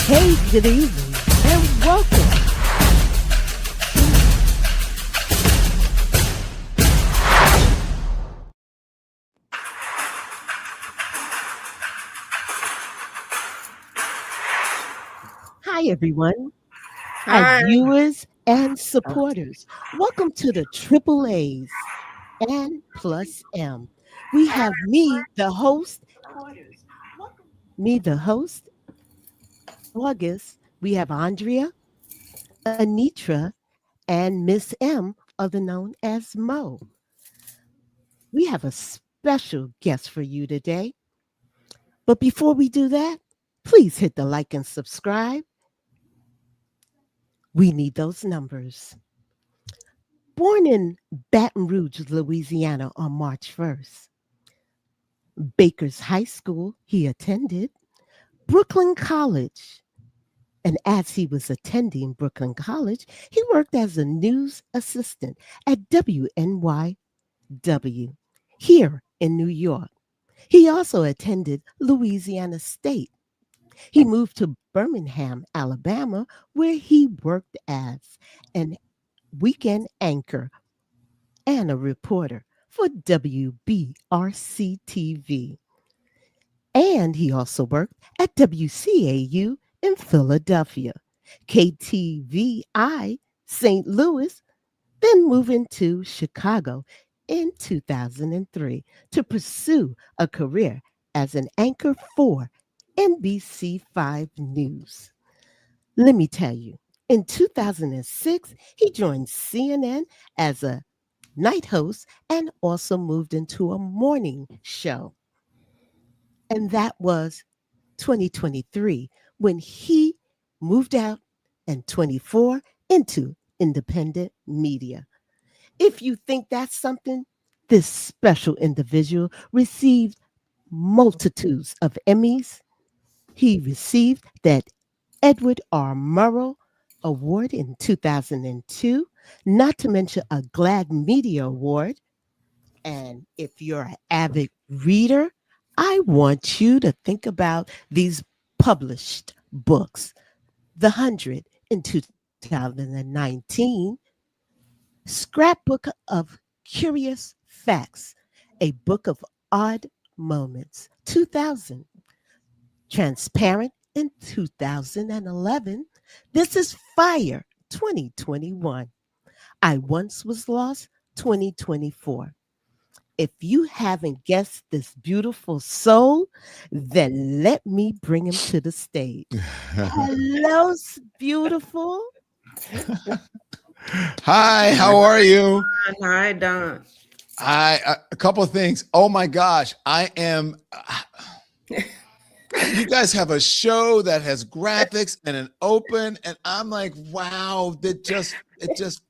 Hey, good evening, and welcome. Hi, everyone. Hi, Hi. viewers and supporters. Welcome to the Triple A's and Plus M. We have me, the host, August. We have Andrea, Anitra, and Miss M, other known as Mo. We have a special guest for you today. But before we do that, please hit the like and subscribe. We need those numbers. Born in Baton Rouge, Louisiana on March 1st, Baker's High School he attended, Brooklyn College. And as he was attending Brooklyn College, he worked as a news assistant at WNYW here in New York. He also attended Louisiana State. He moved to Birmingham, Alabama, where he worked as an weekend anchor and a reporter for WBRC TV. And he also worked at WCAU in Philadelphia, KTVI St. Louis, then moving to Chicago in 2003 to pursue a career as an anchor for NBC5 News. Let me tell you, in 2006, he joined CNN as a night host and also moved into a morning show. And that was 2023 when he moved out and 24 into independent media. If you think that's something, this special individual received multitudes of Emmys. He received that Edward R. Murrow Award in 2002, not to mention a GLAD Media Award. And if you're an avid reader, I want you to think about these published books. The 100 in 2019, Scrapbook of Curious Facts, a book of odd moments, 2000, Transparent in 2011, This is Fire 2021, I Once Was Lost 2024. If you haven't guessed this beautiful soul, then let me bring him to the stage. Hello, beautiful. Hi, how are you? Hi, Don. A couple of things. Oh my gosh, I am. You guys have a show that has graphics and an open, and I'm like, wow, it just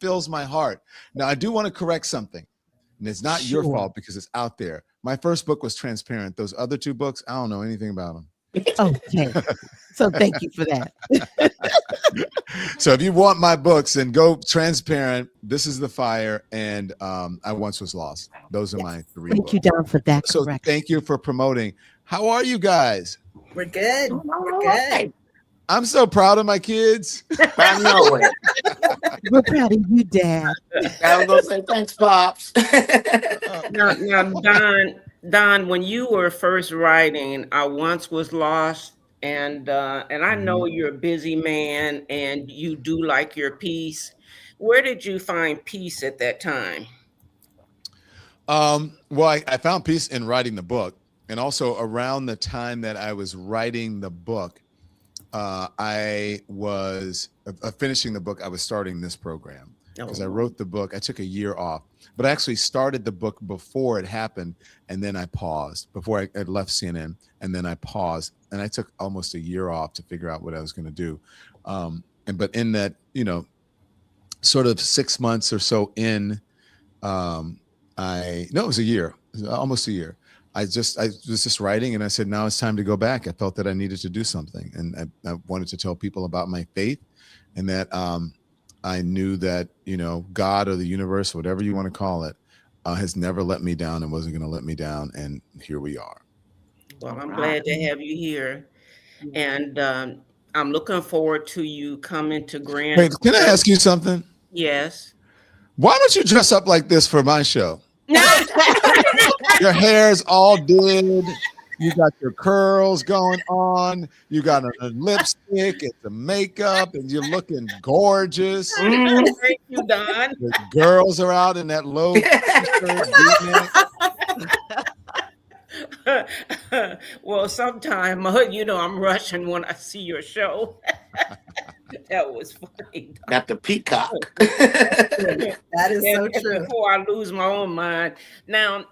fills my heart. Now I do want to correct something, and it's not your Sure. fault because it's out there. My first book was Transparent. Those other two books, I don't know anything about them. Okay. So thank you for that. So if you want my books, then go Transparent, This is the Fire, and I Once Was Lost. Those are Yes. my three Thank you, books. Don, for that So correction. thank you for promoting. How are you guys? We're good. Doing all We're good. right. I'm so proud of my kids. I know it. We're proud of you, Dad. I was gonna say thanks, pops. Don, when you were first writing, I once was lost, and I know Mhm. you're a busy man and you do like your peace. Where did you find peace at that time? Well, I found peace in writing the book, and also around the time that I was writing the book, I was finishing the book. I was starting this program because I Oh, wrote the book. I took a year off, but I actually started the book before it happened, and then I paused before I left CNN, and then I paused, and I took almost a year off to figure out what I was going to do. And but in that, sort of 6 months or so in, um, I no, it was a year, it was almost a year. I was just writing, and I said, now it's time to go back. I felt that I needed to do something, and I wanted to tell people about my faith, and that I knew that God or the universe, whatever you want to call it, has never let me down and wasn't going to let me down, and here we are. well, All I'm right. glad to have you here. And I'm looking forward to you coming to Grand. Wait, can I ask you something? Yes. Why don't you dress up like this for my show? Your hair's all did. You got your curls going on. You got a lipstick and some makeup, and you're looking gorgeous. Thank you, Don. The girls are out in that low Well, sometime, I'm rushing when I see your show. That was funny. Got the peacock. That is so And true. before I lose my own mind, now,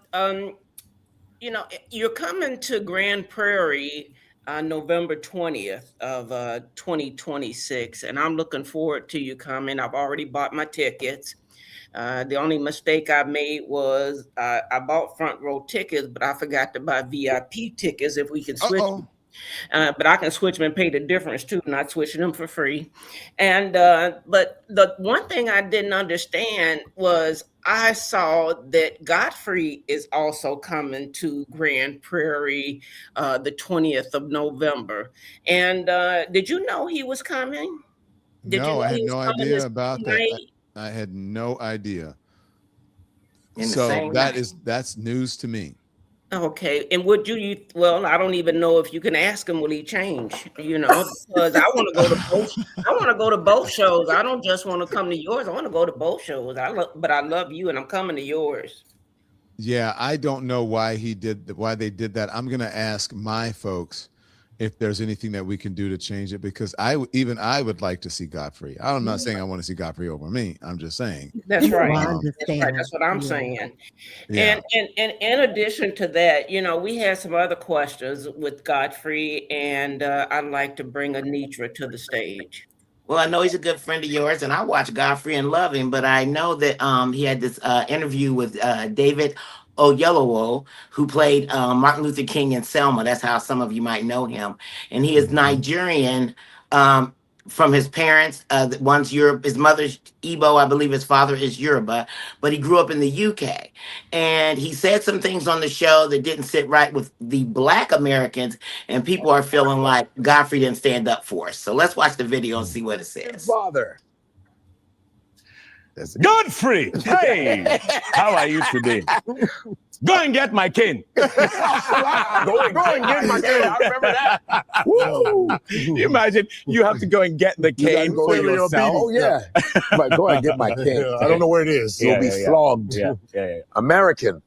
you're coming to Grand Prairie on November 20th of 2026, and I'm looking forward to you coming. I've already bought my tickets. The only mistake I made was I bought front row tickets, but I forgot to buy VIP tickets if we can switch. Uh-oh. But I can switch them and pay the difference too, not switching them for free. And but the one thing I didn't understand was I saw that Godfrey is also coming to Grand Prairie the 20th of November. And did you know he was coming? No, I had no idea about that. night? I had no idea. In the So same night. that's news to me. Okay, and would you? Well, I don't even know if you can ask him. Will he change? Because I want to go to both. I want to go to both shows. I don't just want to come to yours. I want to go to both shows. But I love you, and I'm coming to yours. Yeah, I don't know why why they did that. I'm gonna ask my folks if there's anything that we can do to change it, because I would like to see Godfrey. I'm not saying I want to see Godfrey over me. I'm just saying. That's You right. understand. That's what I'm Yeah. saying. Yeah. And in addition to that, we had some other questions with Godfrey, and I'd like to bring Anitra to the stage. Well, I know he's a good friend of yours, and I watch Godfrey and love him. But I know that he had this interview with David Oyelowo, who played Martin Luther King in Selma. That's how some of you might know him. And he is Nigerian from his parents. One's Europe. His mother's Igbo, I believe. His father is Yoruba, but he grew up in the UK. And he said some things on the show that didn't sit right with the Black Americans, and people are feeling like Godfrey didn't stand up for us. So let's watch the video and see what it says. Father. Godfrey, hey, how are you today? Go and get my cane. Go and get my cane. I remember that. Woo. Imagine you have to go and get the cane for yourself. Oh yeah, but go and get my cane. I don't know where it is. You'll be flogged. Yeah. American.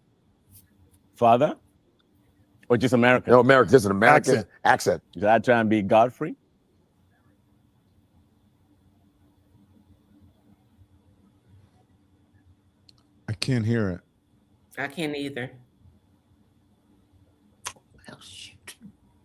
Father? Or just American? No, American. This is an American accent. Did I try and be Godfrey? I can't hear it. I can't either. Oh, shoot.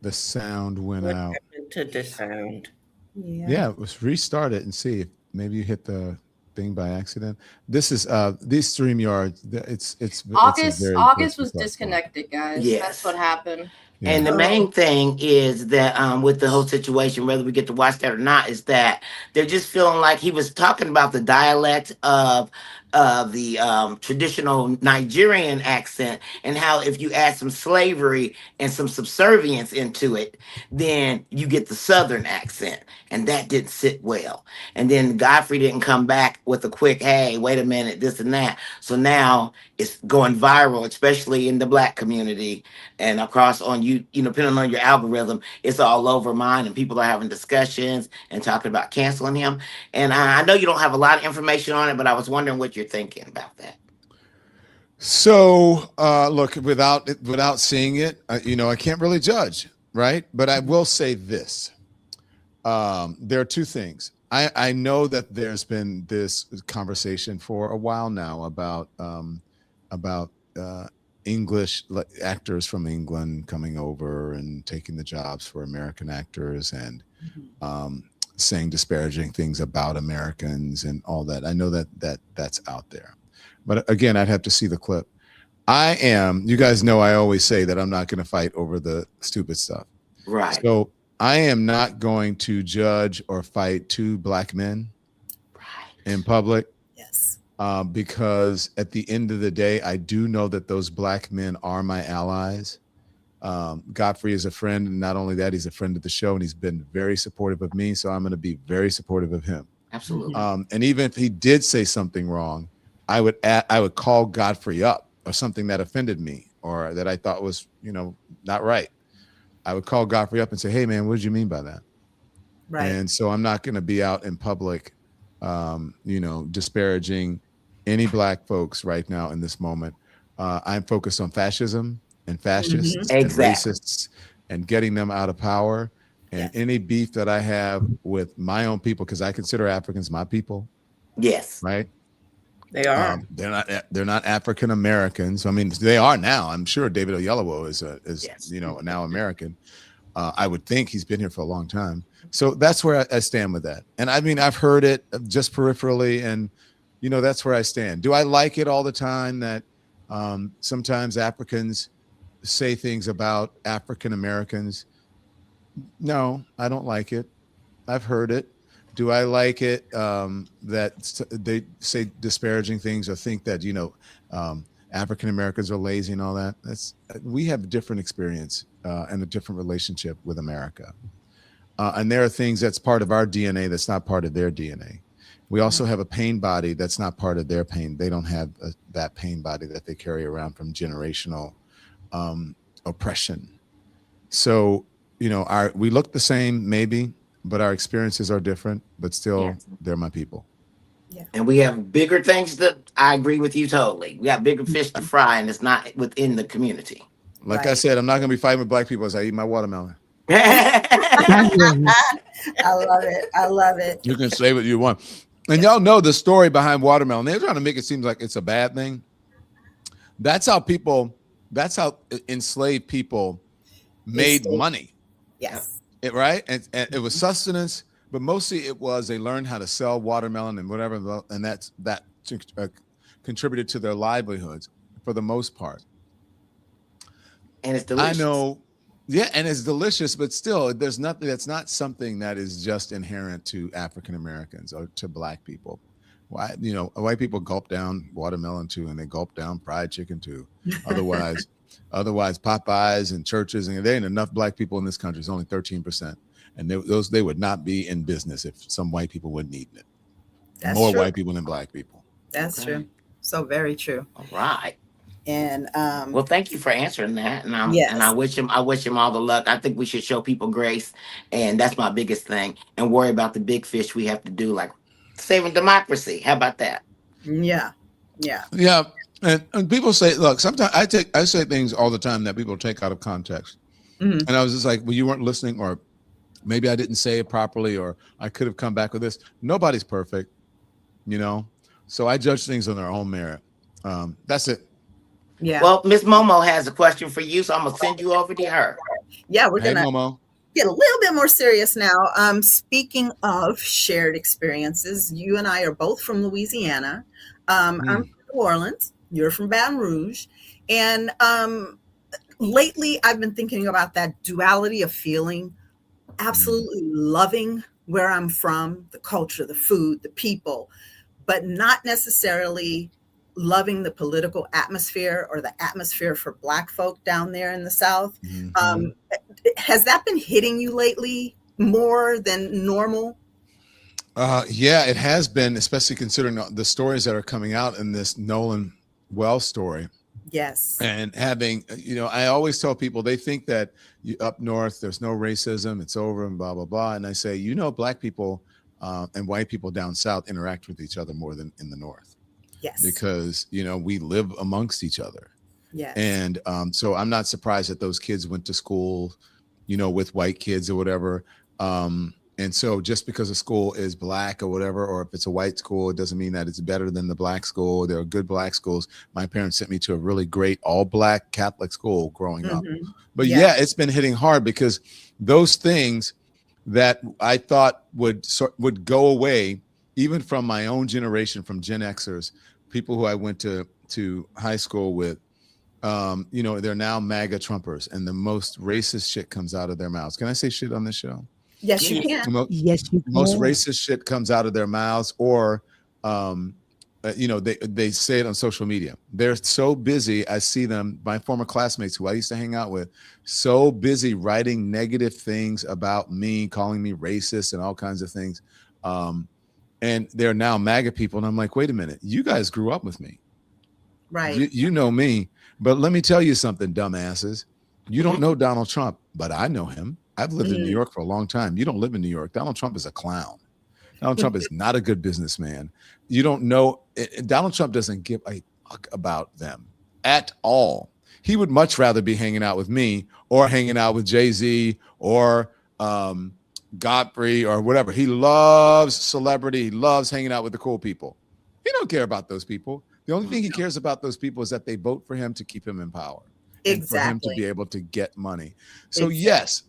The sound went What out. happened to the sound? Yeah, let's restart it and see if maybe you hit the thing by accident. This is these StreamYards. It's August very was difficult. disconnected, guys. Yes. That's what happened. Yeah. And the main thing is that with the whole situation, whether we get to watch that or not, is that they're just feeling like he was talking about the dialect of the traditional Nigerian accent, and how if you add some slavery and some subservience into it, then you get the Southern accent, and that didn't sit well. And then Godfrey didn't come back with a quick, hey, wait a minute, this and that. So now it's going viral, especially in the Black community and across on you, depending on your algorithm, it's all over mine, and people are having discussions and talking about canceling him. And I know you don't have a lot of information on it, but I was wondering what you're thinking about that. So look, without seeing it, I can't really judge, right? But I will say this: there are two things. I know that there's been this conversation for a while now about English actors from England coming over and taking the jobs for American actors, and saying disparaging things about Americans and all that. I know that's out there, but again, I'd have to see the clip. You guys know I always say that I'm not going to fight over the stupid stuff. Right. So I am not going to judge or fight two Black men in public. Yes. Because at the end of the day, I do know that those Black men are my allies. Godfrey is a friend, and not only that, he's a friend of the show, and he's been very supportive of me. So I'm going to be very supportive of him. Absolutely. And even if he did say something wrong, I would call Godfrey up or something that offended me or that I thought was, not right. I would call Godfrey up and say, "Hey, man, what did you mean by that?" Right. And so I'm not going to be out in public, disparaging any Black folks right now in this moment. I'm focused on fascism and fascists and Exactly. racists and getting them out of power. And any beef that I have with my own people, because I consider Africans my people. Yes. Right. They are. They're not African Americans. I mean, they are now. I'm sure David Oyelowo is now American. I would think he's been here for a long time. So that's where I stand with that. And I mean, I've heard it just peripherally, and that's where I stand. Do I like it all the time that sometimes Africans say things about African Americans? No, I don't like it. I've heard it. Do I like it that they say disparaging things or think that, African Americans are lazy and all that? We have a different experience and a different relationship with America. And there are things that's part of our DNA that's not part of their DNA. We also have a pain body that's not part of their pain. They don't have that pain body that they carry around from generational oppression. So, we look the same, maybe, but our experiences are different, but still they're my people. Yeah. And we have bigger things that I agree with you totally. We got bigger fish to fry, and it's not within the community. Like I said, I'm not going to be fighting with Black people as I eat my watermelon. I love it. I love it. You can say what you want. And y'all know the story behind watermelon. They're trying to make it seem like it's a bad thing. That's how enslaved people made money. Yes. Right? And it was sustenance, but mostly it was they learned how to sell watermelon and whatever, and that contributed to their livelihoods for the most part. And it's delicious. I know. Yeah, and it's delicious, but still, there's nothing that's not something that is just inherent to African Americans or to Black people. Why, white people gulp down watermelon too, and they gulp down fried chicken too. Otherwise, Popeyes and churches, and there ain't enough Black people in this country. It's only 13%, and they would not be in business if some white people wouldn't eat it. That's More true. white people than Black people. That's true. So very true. All right. And well, thank you for answering that. And I wish him all the luck. I think we should show people grace, and that's my biggest thing. And worry about the big fish we have to do, like saving democracy. How about that? Yeah. And people say, look, sometimes I say things all the time that people take out of context. Mm-hmm. And I was just like, well, you weren't listening, or maybe I didn't say it properly, or I could have come back with this. Nobody's perfect, so I judge things on their own merit. That's it. Yeah. Well, Miss Momo has a question for you, so I'm gonna send you over to her. Yeah, we're gonna Momo. Get a little bit more serious now. Speaking of shared experiences, you and I are both from Louisiana. I'm from New Orleans. You're from Baton Rouge, and lately I've been thinking about that duality of feeling. Absolutely loving where I'm from, the culture, the food, the people, but not necessarily loving the political atmosphere or the atmosphere for Black folk down there in the South. Mm-hmm. Has that been hitting you lately more than normal? Yeah, it has been, especially considering the stories that are coming out in this Nolan Wells story. Yes. And having, I always tell people, they think that up north, there's no racism, it's over and blah, blah, blah. And I say, Black people and white people down south interact with each other more than in the north. Yes. Because, we live amongst each other. Yes. And so I'm not surprised that those kids went to school, with white kids or whatever. And so just because a school is Black or whatever, or if it's a white school, it doesn't mean that it's better than the Black school. There are good Black schools. My parents sent me to a really great all Black Catholic school growing up. But yeah, it's been hitting hard because those things that I thought would go away, even from my own generation, from Gen Xers, people who I went to high school with, they're now MAGA Trumpers, and the most racist shit comes out of their mouths. Can I say shit on this show? Yes, you can. Yes, you can. Most racist shit comes out of their mouths, or they say it on social media. They're so busy. I see them, my former classmates who I used to hang out with, so busy writing negative things about me, calling me racist and all kinds of things. And they're now MAGA people. And I'm like, wait a minute, you guys grew up with me. Right. You know me. But let me tell you something, dumbasses. You don't know Donald Trump, but I know him. I've lived in New York for a long time. You don't live in New York. Donald Trump is a clown. Donald Trump is not a good businessman. You don't know. Donald Trump doesn't give a fuck about them at all. He would much rather be hanging out with me or hanging out with Jay-Z or Godfrey or whatever. He loves celebrity. He loves hanging out with the cool people. He don't care about those people. The only thing he cares about those people is that they vote for him to keep him in power. And for him to be able to get money. So yes,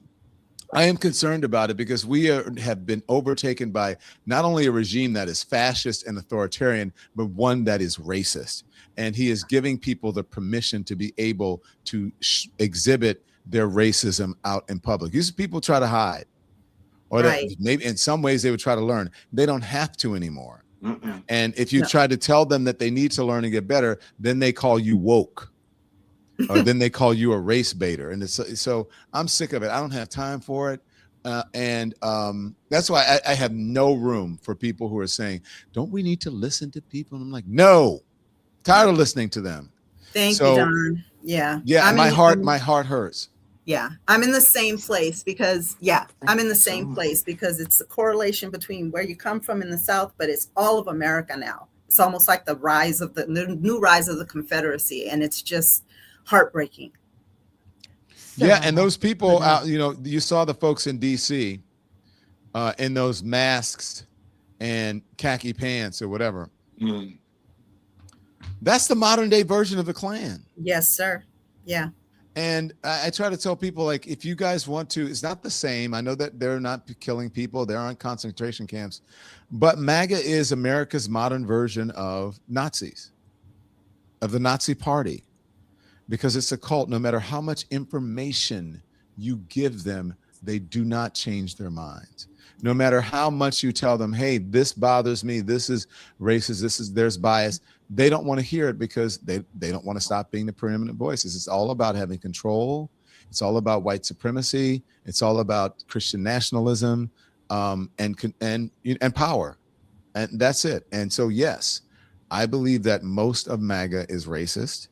I am concerned about it because we have been overtaken by not only a regime that is fascist and authoritarian, but one that is racist. And he is giving people the permission to be able to exhibit their racism out in public. These people try to hide, or maybe in some ways they would try to learn. They don't have to anymore. And if you try to tell them that they need to learn and get better, then they call you woke. Or then they call you a race baiter. And so I'm sick of it. I don't have time for it. And that's why I have no room for people who are saying, don't we need to listen to people? And I'm like, no, tired of listening to them. Thank you, Don. Yeah. Yeah. My heart hurts. Yeah. I'm in the same place because it's the correlation between where you come from in the South, but it's all of America now. It's almost like the new rise of the Confederacy. And it's just heartbreaking. Yeah, and those people out, you saw the folks in DC in those masks and khaki pants or whatever. That's the modern day version of the Klan. Yes, sir. Yeah. And I try to tell people, like, if you guys want to, it's not the same. I know that they're not killing people. There aren't concentration camps, but MAGA is America's modern version of Nazis, of the Nazi Party. Because it's a cult. No matter how much information you give them, they do not change their minds. No matter how much you tell them, hey, this bothers me, this is racist, there's bias, they don't want to hear it because they don't want to stop being the preeminent voices. It's all about having control. It's all about white supremacy. It's all about Christian nationalism and power. And that's it. And so, yes, I believe that most of MAGA is racist.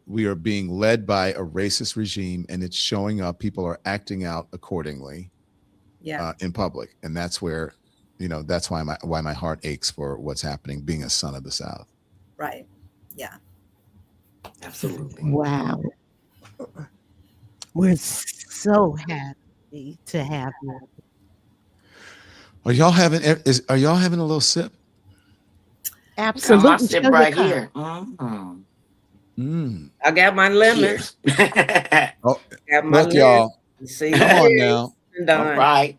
We are being led by a racist regime, and it's showing up. People are acting out accordingly in public. And that's where, that's why my heart aches for what's happening, being a son of the South. Right. Yeah. Absolutely. Wow. We're so happy to have you. Are y'all having a little sip? Absolutely. My sip right here. I got my lemon. Oh, Got my look, y'all. See, come on now. All right.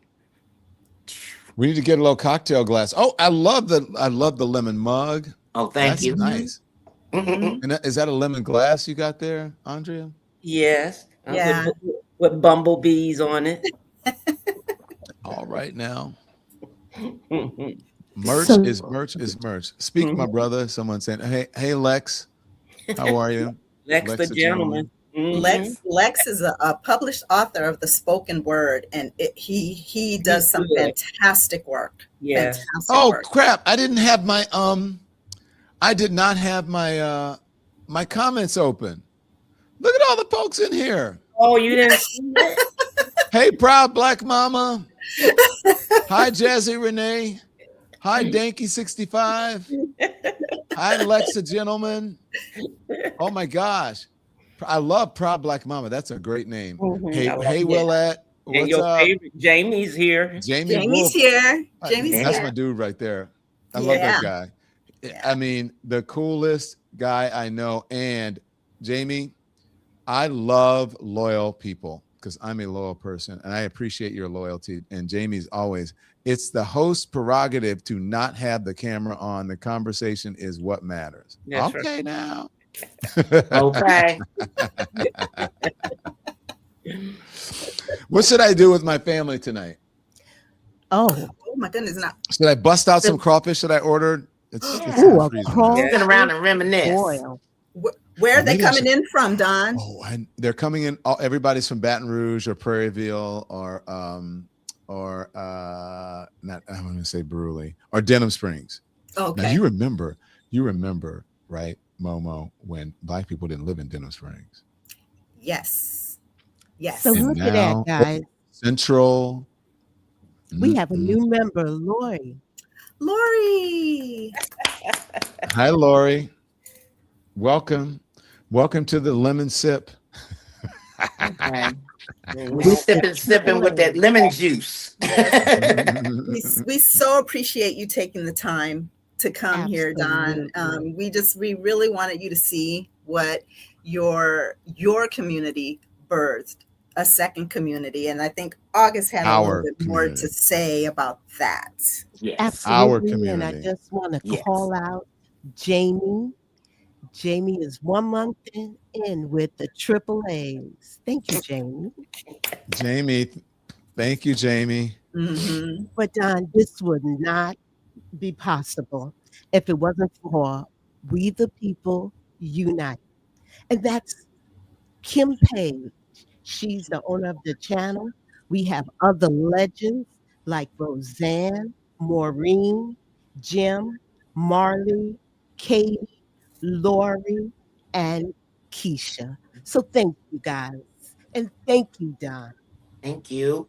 We need to get a little cocktail glass. Oh, I love the lemon mug. Oh, thank you. Nice. And is that a lemon glass you got there, Andrea? Yes. Yeah. With bumblebees on it. All right now. Merch is merch. Speak, my brother. Someone saying, hey, Lex. How are you? Lex the gentleman. Lex is a published author of the spoken word, and he does some fantastic work. Yes. Fantastic work. Crap! I did not have my my comments open. Look at all the folks in here. Oh, you didn't see it? Hey, proud black mama. Hi, Jazzy Renee. Hi, Danky65. Hi, Lex the gentleman. Oh my gosh. I love Proud Black Mama. That's a great name. Hey, Willette. And your favorite, Jamie's here. Jamie's here. That's my dude right there. I love that guy. Yeah. I mean, the coolest guy I know. And Jamie, I love loyal people because I'm a loyal person and I appreciate your loyalty. And Jamie's always, it's the host's prerogative to not have the camera on. The conversation is what matters. That's okay right. Now. Okay. What should I do with my family tonight? Oh my goodness! Should I bust out some crawfish that I ordered? It's Ooh, half a freezing crawl. now. Sit around and reminisce. Boil. Where are they Maybe I coming in from, Don? Oh, and they're coming in. Everybody's from Baton Rouge or Prairieville or not. I'm going to say Bruley or Denham Springs. Okay. Now you remember, right, Momo, when Black people didn't live in Denham Springs. Yes. Yes. So And look at that, now guys. Central. We have a new member, Lori. Lori. Hi, Lori. Welcome to the lemon sip. Okay. We sipping with that lemon juice. We so appreciate you taking the time to come here, Don. We really wanted you to see what your community birthed, a second community, and I think August had a little bit more to say about that. Yes. Absolutely. Our community. And I just want to call out Jamie. Jamie is 1 month in with the triple A's. Thank you, Jamie. Jamie, thank you, Jamie. Mm-hmm. But Don, this would not be possible if it wasn't for We the People Unite. And that's Kim Page. She's the owner of the channel. We have other legends like Roseanne, Maureen, Jim, Marley, Katie, Lori, and Keisha. So thank you guys. And thank you, Don. Thank you.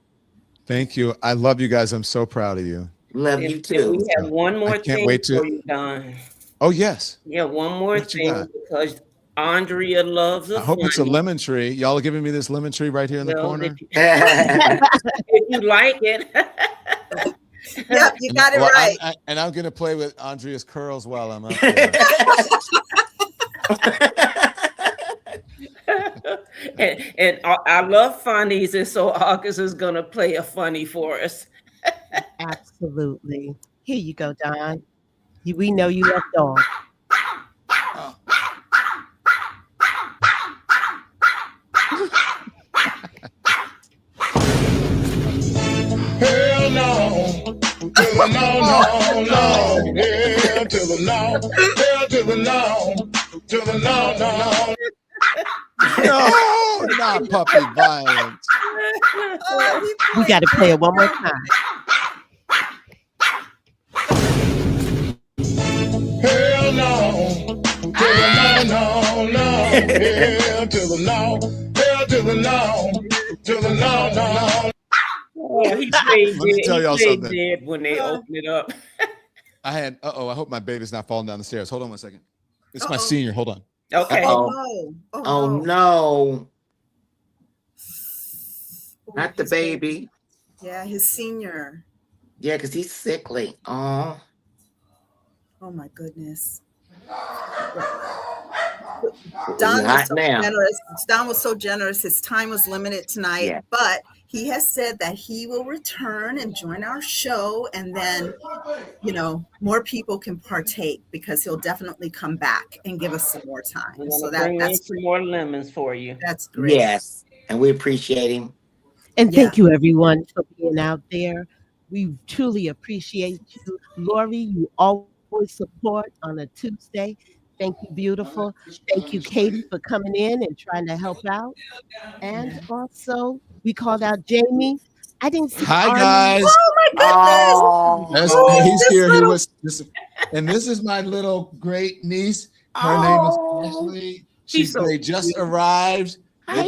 Thank you. I love you guys. I'm so proud of you. Love you too. We have one more thing wait to- for you, Don. Oh, yes. Yeah, one more What you thing got? because Andrea loves a I hope it's a funny. lemon tree. Y'all are giving me this lemon tree right here in the corner. If you like it. Yep, you got it right. I'm going to play with Andrea's curls while I'm up there. and I love funnies, and so August is going to play a funny for us. Absolutely. Here you go, Don. We know you love dogs. Hell no. To the no. Hell to the no. Hell to the no. To the no. No, not puppy violence. We got to play it one more time. Hell no. To the no. Hell to the no. Hell to the no. To the no. Oh, he played Let me tell y'all something. dead when they opened it up. I hope my baby's not falling down the stairs. Hold on 1 second. It's my senior. Hold on. Okay. Oh no. Not the baby. Yeah, his senior. Yeah, because he's sickly. Oh my goodness. Don was so generous. Don was so generous. His time was limited tonight, but he has said that he will return and join our show, and then, more people can partake because he'll definitely come back and give us some more time. So that's some more lemons for you. That's great. Yes, and we appreciate him. And thank you, everyone, for being out there. We truly appreciate you. Lori, you always support on a Tuesday. Thank you, beautiful. Thank you, Katie, for coming in and trying to help out. And also, we called out Jamie. I didn't see. Hi, guys. Oh my goodness! He's here. He was, and this is my little great niece. Her name is Ashley. They just arrived. Hi,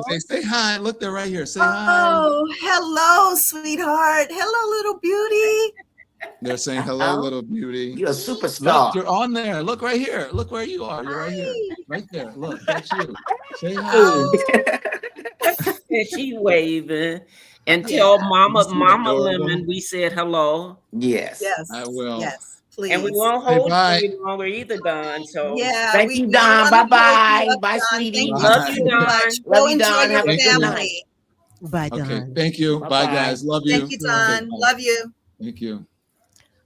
they say hi. Look, they're right here. Say hi. Oh, hello, sweetheart. Hello, little beauty. They're saying hello, little beauty. You're a superstar. Look, you're on there. Look right here. Look where you are. You're right here. Right there. Look, that's you. Say hi. And she waving. And tell Mama Lemon we said hello. Yes. Yes. I will. Yes. Please. And we won't hold you any longer either, Don. So thank you, Don. Bye-bye. Bye, sweetie. Love you, Don. Love you, Don. Have a good night. Bye, Don. Okay. Thank you. Bye, guys. Love you. Thank you, Don. Love you. Thank you.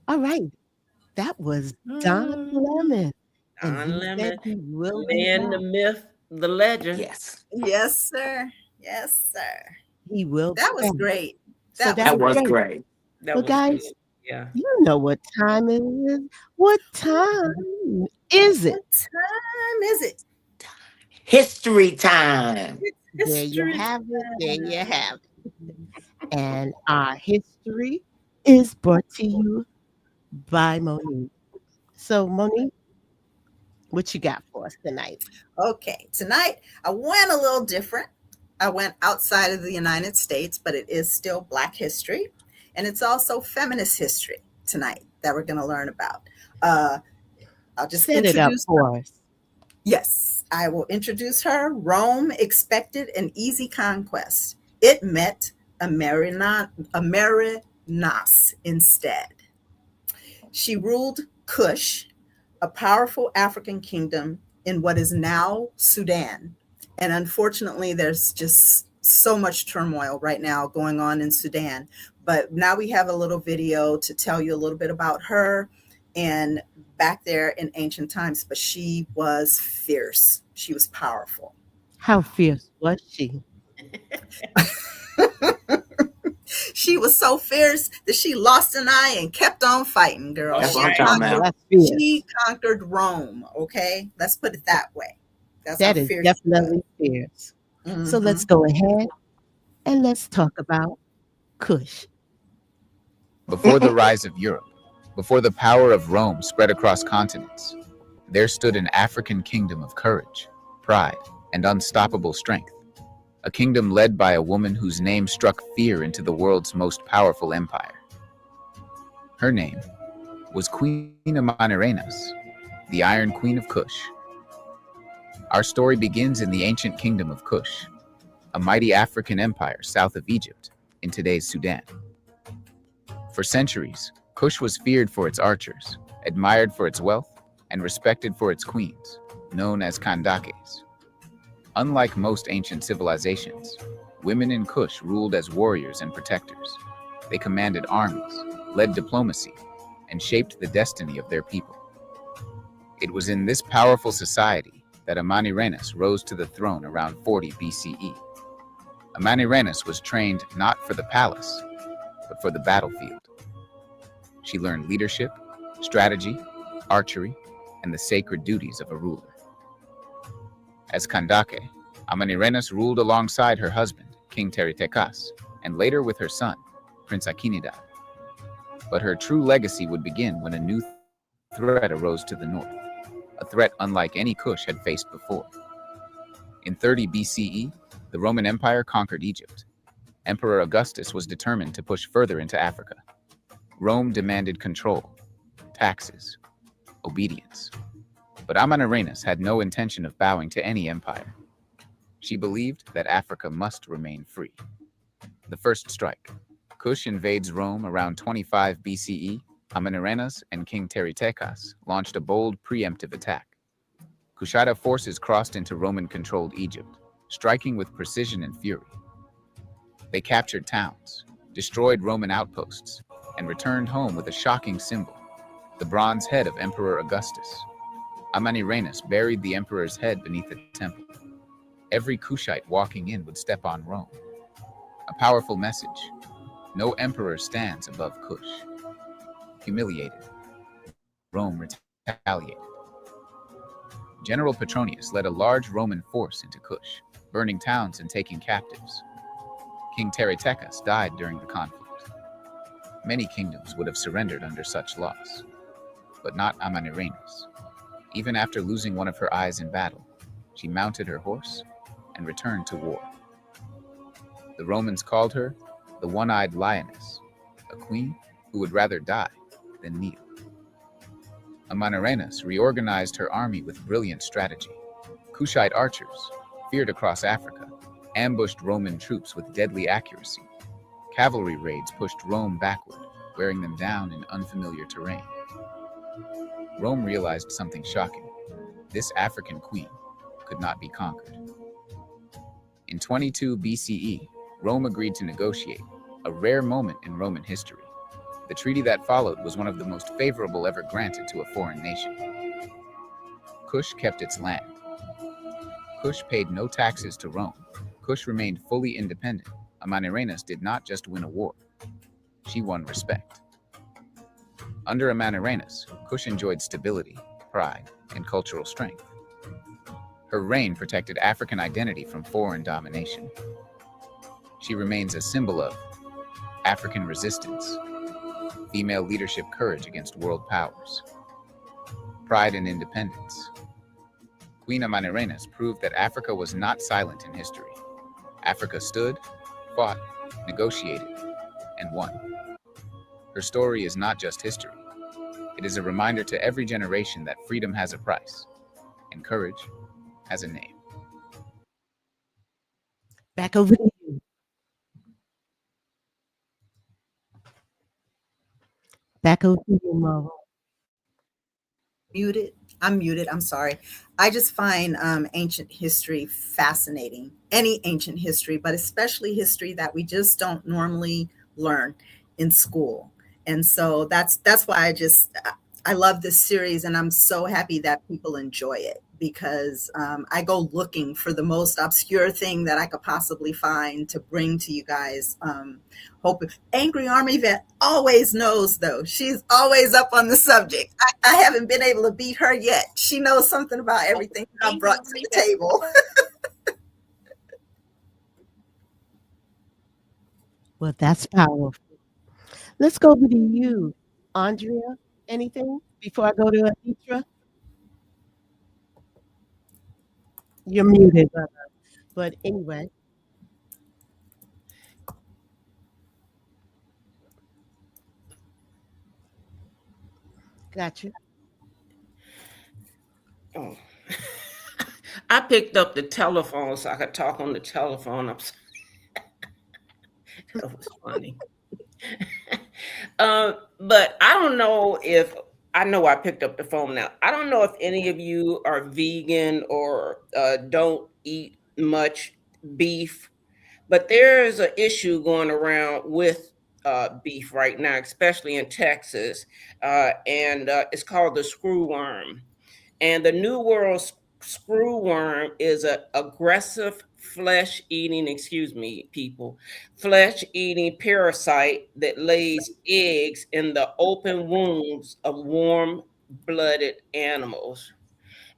All right. That was Don Lemon. Don Lemon. Will man, the myth, the legend. Yes. Yes, sir. Yes, sir. He will. That was great. So that was great. Well, guys, Yeah. You know what time it is. What time is it? What time is it? History time. It's There you history have it. There you time. have it. And our history is brought to you by Monique. So, Monique, what you got for us tonight? Okay, tonight I went a little different. I went outside of the United States, but it is still Black history. And it's also feminist history tonight that we're going to learn about. Uh, I'll just Set it up introduce. for us. Yes, I will introduce her. Rome expected an easy conquest. It met Amerinas instead. She ruled Kush, a powerful African kingdom in what is now Sudan. And unfortunately, there's just so much turmoil right now going on in Sudan. But now we have a little video to tell you a little bit about her and back there in ancient times. But she was fierce, she was powerful. How fierce was she? She was so fierce that she lost an eye and kept on fighting, girl. That's All what I'm right. talking Now, about. that's fierce. She conquered Rome, okay? Let's put it that way. That's how That is fierce she was. definitely fierce. So Mhm. let's go ahead and let's talk about Kush. Before the rise of Europe, before the power of Rome spread across continents, there stood an African kingdom of courage, pride, and unstoppable strength. A kingdom led by a woman whose name struck fear into the world's most powerful empire. Her name was Queen Amanirenas, the Iron Queen of Kush. Our story begins in the ancient kingdom of Kush, a mighty African empire south of Egypt, in today's Sudan. For centuries, Kush was feared for its archers, admired for its wealth, and respected for its queens, known as Kandakes. Unlike most ancient civilizations, women in Kush ruled as warriors and protectors. They commanded armies, led diplomacy, and shaped the destiny of their people. It was in this powerful society that Amanirenas rose to the throne around 40 BCE. Amanirenas was trained not for the palace, but for the battlefield. She learned leadership, strategy, archery, and the sacred duties of a ruler. As Kandake, Amanirenas ruled alongside her husband, King Teritekas, and later with her son, Prince Akinidad. But her true legacy would begin when a new threat arose to the north, a threat unlike any Kush had faced before. In 30 BCE, the Roman Empire conquered Egypt. Emperor Augustus was determined to push further into Africa. Rome demanded control, taxes, obedience. But Amanirenas had no intention of bowing to any empire. She believed that Africa must remain free. The first strike. Kush invades Rome around 25 BCE. Amanirenas and King Teritekas launched a bold preemptive attack. Kushite forces crossed into Roman-controlled Egypt, striking with precision and fury. They captured towns, destroyed Roman outposts, and returned home with a shocking symbol, the bronze head of Emperor Augustus. Amanirenas buried the emperor's head beneath the temple. Every Kushite walking in would step on Rome. A powerful message. No emperor stands above Kush. Humiliated, Rome retaliated. General Petronius led a large Roman force into Kush, burning towns and taking captives. King Teritekas died during the conflict. Many kingdoms would have surrendered under such loss, but not Amanirenas. Even after losing one of her eyes in battle, she mounted her horse and returned to war. The Romans called her the one-eyed lioness, a queen who would rather die than kneel. Amanirenas reorganized her army with brilliant strategy. Kushite archers, feared across Africa, ambushed Roman troops with deadly accuracy. Cavalry raids pushed Rome backward, wearing them down in unfamiliar terrain. Rome realized something shocking. This African queen could not be conquered. In 22 BCE, Rome agreed to negotiate, a rare moment in Roman history. The treaty that followed was one of the most favorable ever granted to a foreign nation. Kush kept its land. Kush paid no taxes to Rome. Kush remained fully independent. Amanirenas did not just win a war, she won respect. Under Amanirenas, Kush enjoyed stability, pride, and cultural strength. Her reign protected African identity from foreign domination. She remains a symbol of African resistance, female leadership courage against world powers, pride and independence. Queen Amanirenas proved that Africa was not silent in history. Africa stood, fought, negotiated, and won. Her story is not just history. It is a reminder to every generation that freedom has a price, and courage has a name. Back over to you. Back over to you, Mo. Muted. I'm muted. I'm sorry. I just find ancient history fascinating. Any ancient history, but especially history that we just don't normally learn in school. And so that's why I love this series, and I'm so happy that people enjoy it, because I go looking for the most obscure thing that I could possibly find to bring to you guys. Hope Angry Army Vet always knows, though. She's always up on the subject. I haven't been able to beat her yet. She knows something about everything I brought to the table. Well, that's powerful. Let's go over to you, Andrea. Anything before I go to Anitra? You're muted, but anyway. Gotcha. Oh. I picked up the telephone so I could talk on the telephone. That was funny. But I don't know if I know I picked up the phone now. I don't know if any of you are vegan or don't eat much beef, but there's an issue going around with beef right now, especially in Texas, and it's called the screwworm. And the New World screwworm is an aggressive flesh eating, excuse me, people, flesh eating parasite that lays eggs in the open wounds of warm blooded animals.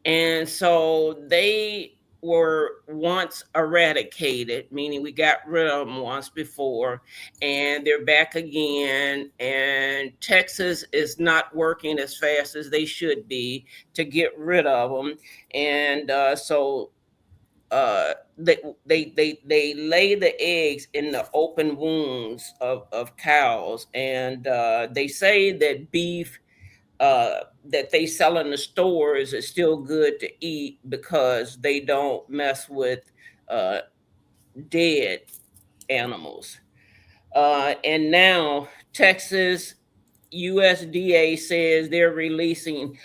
And so they were once eradicated, meaning we got rid of them once before, and they're back again. And Texas is not working as fast as they should be to get rid of them. And so they lay the eggs in the open wounds of cows, and they say that beef that they sell in the stores is still good to eat because they don't mess with uh, dead animals. And now Texas USDA says they're releasing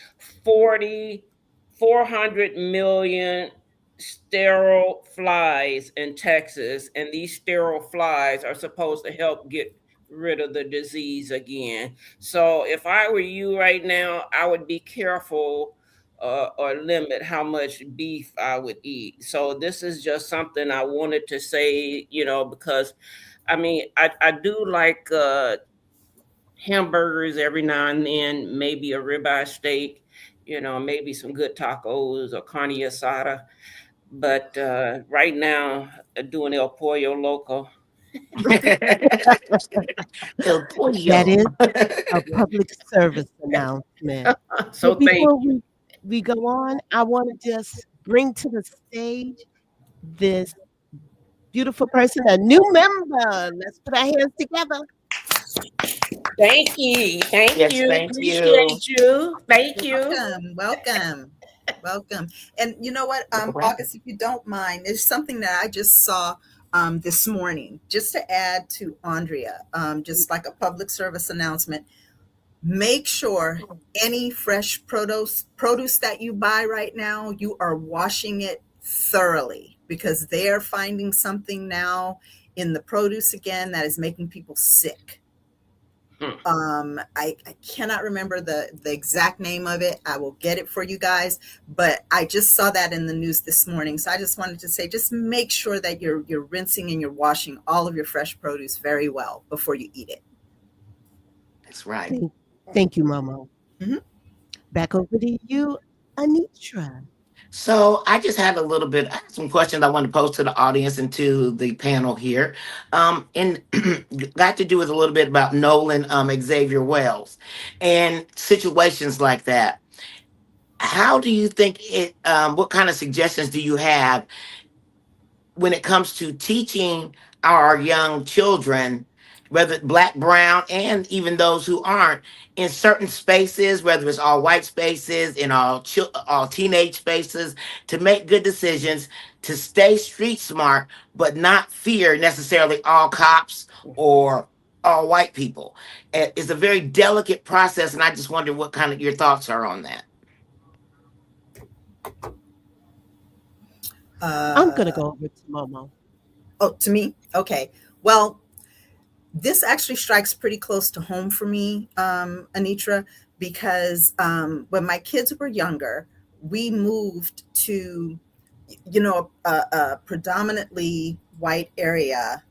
400 million sterile flies in Texas, and these sterile flies are supposed to help get rid of the disease again. So if I were you right now, I would be careful or limit how much beef I would eat. So this is just something I wanted to say, because I mean, I do like hamburgers every now and then, maybe a ribeye steak, maybe some good tacos or carne asada. But right now, doing El Pollo Loco. El That is pollo. a public service announcement. So But thank before we go on, I want to just bring to the stage this beautiful person, a new member. Let's put our hands together. Thank you. Thank Yes, you. thank you. Appreciate you. Thank you. Welcome. And you know what, August, if you don't mind, there's something that I just saw this morning, just to add to Andrea, just like a public service announcement. Make sure any fresh produce that you buy right now, you are washing it thoroughly, because they're finding something now in the produce again that is making people sick. I cannot remember the exact name of it. I will get it for you guys, but I just saw that in the news this morning. So I just wanted to say, just make sure that you're rinsing and you're washing all of your fresh produce very well before you eat it. That's right. Thank you, Momo. Mhm. Back over to you, Anitra. So I just had a little bit, I had some questions I want to pose to the audience and to the panel here. And got to do with a little bit about Nolan Xavier Wells and situations like that. How do you think it, what kind of suggestions do you have when it comes to teaching our young children, whether black, brown, and even those who aren't, in certain spaces, whether it's all white spaces, in all teenage spaces, to make good decisions, to stay street smart, but not fear necessarily all cops or all white people. It's a very delicate process, and I just wonder what kind of your thoughts are on that. I'm going to Uh, go over to Momo. oh, to me? Okay. Well, this actually strikes pretty close to home for me, Anitra, because when my kids were younger, we moved to, a predominantly white area,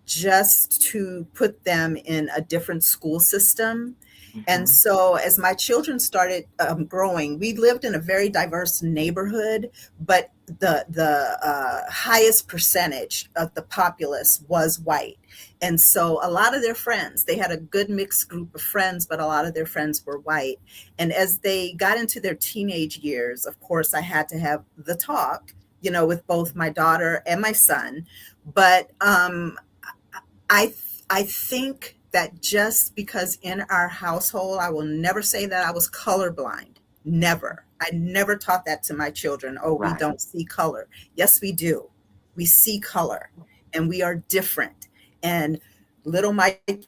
just to put them in a different school system. And Mhm. so, as my children started growing, we lived in a very diverse neighborhood, but the highest percentage of the populace was white. And so a lot of their friends, they had a good mixed group of friends, but a lot of their friends were white. And as they got into their teenage years, of course, I had to have the talk, with both my daughter and my son. But I I think that just because in our household, I will never say that I was colorblind. Never. I never taught that to my children. Oh, we Right. don't see color. Yes, we do. We see color and we are different. And little Mikey's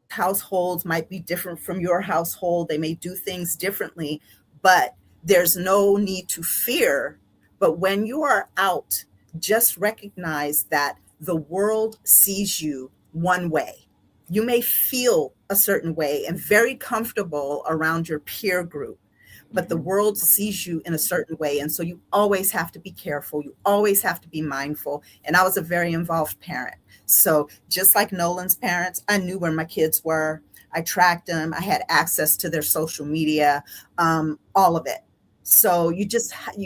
households might be different from your household. They may do things differently, but there's no need to fear. But when you are out, just recognize that the world sees you one way. You may feel a certain way and very comfortable around your peer group, but the Mhm. world sees you in a certain way. And so you always have to be careful. You always have to be mindful. And I was a very involved parent. So just like Nolan's parents, I knew where my kids were. I tracked them. I had access to their social media, all of it. So you